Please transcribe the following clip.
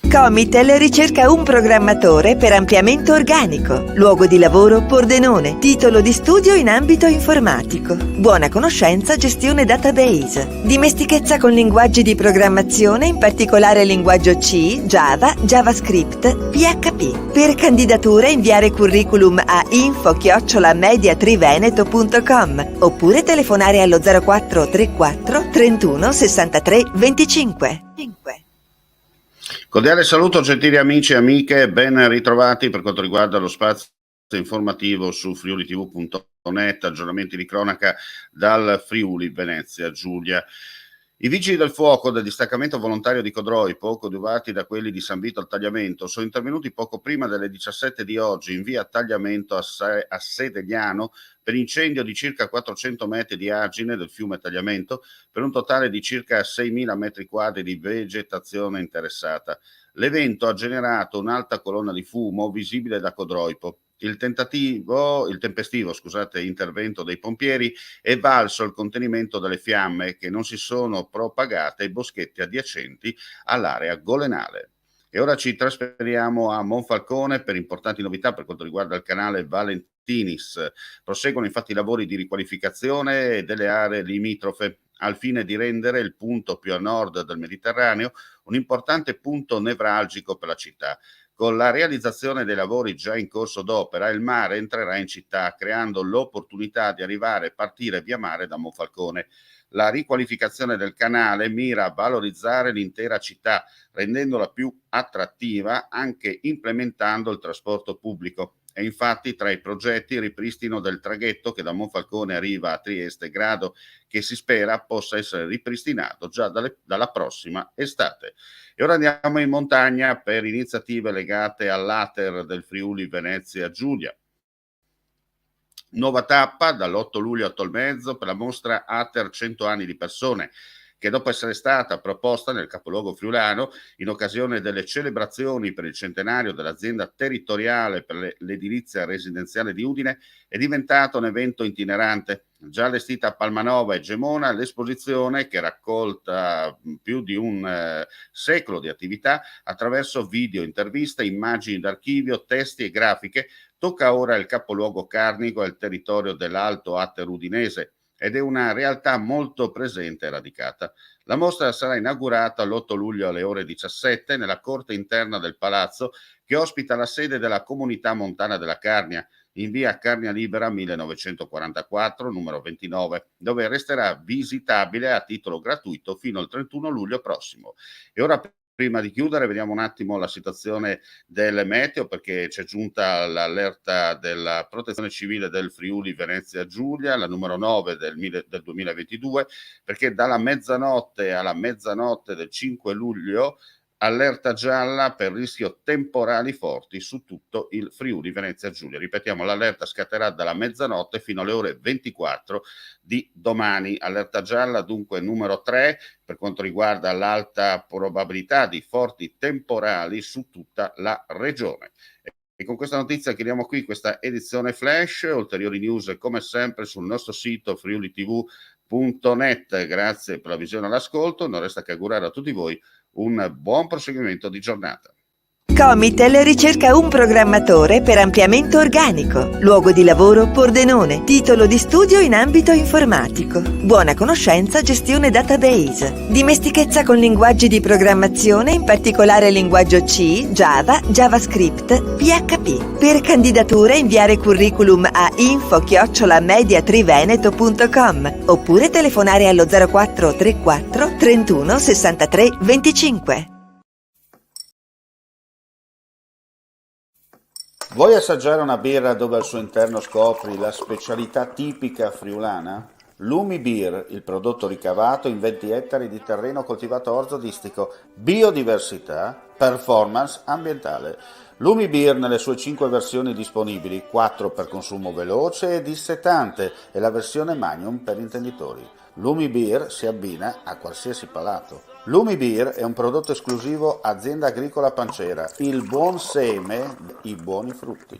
Comitel ricerca un programmatore per ampliamento organico. Luogo di lavoro Pordenone. Titolo di studio in ambito informatico. Buona conoscenza gestione database. Dimestichezza con linguaggi di programmazione, in particolare linguaggio C, Java, JavaScript, PHP. Per candidature inviare curriculum a info@mediatriveneto.com oppure telefonare allo 0434 31 63 25. Cordiale saluto gentili amici e amiche, ben ritrovati per quanto riguarda lo spazio informativo su friulitv.net, aggiornamenti di cronaca dal Friuli Venezia Giulia. I vigili del fuoco del distaccamento volontario di Codroipo, coadiuvati da quelli di San Vito al Tagliamento, sono intervenuti poco prima delle 17 di oggi in via Tagliamento a Sedegliano per incendio di circa 400 metri di argine del fiume Tagliamento per un totale di circa 6.000 metri quadri di vegetazione interessata. L'evento ha generato un'alta colonna di fumo visibile da Codroipo. Il tempestivo intervento dei pompieri è valso il contenimento delle fiamme che non si sono propagate ai boschetti adiacenti all'area golenale. E ora ci trasferiamo a Monfalcone per importanti novità per quanto riguarda il canale Valentinis. Proseguono infatti i lavori di riqualificazione delle aree limitrofe al fine di rendere il punto più a nord del Mediterraneo un importante punto nevralgico per la città. Con la realizzazione dei lavori già in corso d'opera, il mare entrerà in città, creando l'opportunità di arrivare e partire via mare da Monfalcone. La riqualificazione del canale mira a valorizzare l'intera città, rendendola più attrattiva anche implementando il trasporto pubblico. E infatti tra i progetti il ripristino del traghetto che da Monfalcone arriva a Trieste, grado che si spera possa essere ripristinato già dalla prossima estate. E ora andiamo in montagna per iniziative legate all'Ater del Friuli Venezia Giulia. Nuova tappa dall'8 luglio a Tolmezzo per la mostra Ater 100 anni di persone, che dopo essere stata proposta nel capoluogo friulano in occasione delle celebrazioni per il centenario dell'azienda territoriale per l'edilizia residenziale di Udine, è diventato un evento itinerante. Già allestita a Palmanova e Gemona, l'esposizione, che raccolta più di un secolo di attività attraverso video, interviste, immagini d'archivio, testi e grafiche, tocca ora il capoluogo carnico e il territorio dell'Alto Ater udinese, ed è una realtà molto presente e radicata. La mostra sarà inaugurata l'8 luglio alle ore 17 nella corte interna del palazzo, che ospita la sede della Comunità Montana della Carnia, in via Carnia Libera 1944, numero 29, dove resterà visitabile a titolo gratuito fino al 31 luglio prossimo. E ora, prima di chiudere, vediamo un attimo la situazione del meteo, perché c'è giunta l'allerta della Protezione Civile del Friuli Venezia Giulia, la numero 9 del 2022, perché dalla mezzanotte alla mezzanotte del 5 luglio allerta gialla per rischio temporali forti su tutto il Friuli Venezia Giulia. Ripetiamo, l'allerta scatterà dalla mezzanotte fino alle ore 24 di domani. Allerta gialla dunque numero 3 per quanto riguarda l'alta probabilità di forti temporali su tutta la regione. E con questa notizia chiudiamo qui questa edizione flash. Ulteriori news come sempre sul nostro sito friulitv.net. Grazie per la visione e l'ascolto. Non resta che augurare a tutti voi un buon proseguimento di giornata. Comitel ricerca un programmatore per ampliamento organico. Luogo di lavoro Pordenone. Titolo di studio in ambito informatico. Buona conoscenza gestione database. Dimestichezza con linguaggi di programmazione, in particolare linguaggio C, Java, JavaScript, PHP. Per candidature inviare curriculum a info@mediatriveneto.com oppure telefonare allo 0434 31 63 25. Vuoi assaggiare una birra dove al suo interno scopri la specialità tipica friulana? Lumi Beer, il prodotto ricavato in 20 ettari di terreno coltivato orzodistico, biodiversità, performance ambientale. Lumi Beer nelle sue 5 versioni disponibili, 4 per consumo veloce e dissetante e la versione Magnum per intenditori. Lumi Beer si abbina a qualsiasi palato. Lumi Beer è un prodotto esclusivo Azienda Agricola Pancera, il buon seme, i buoni frutti.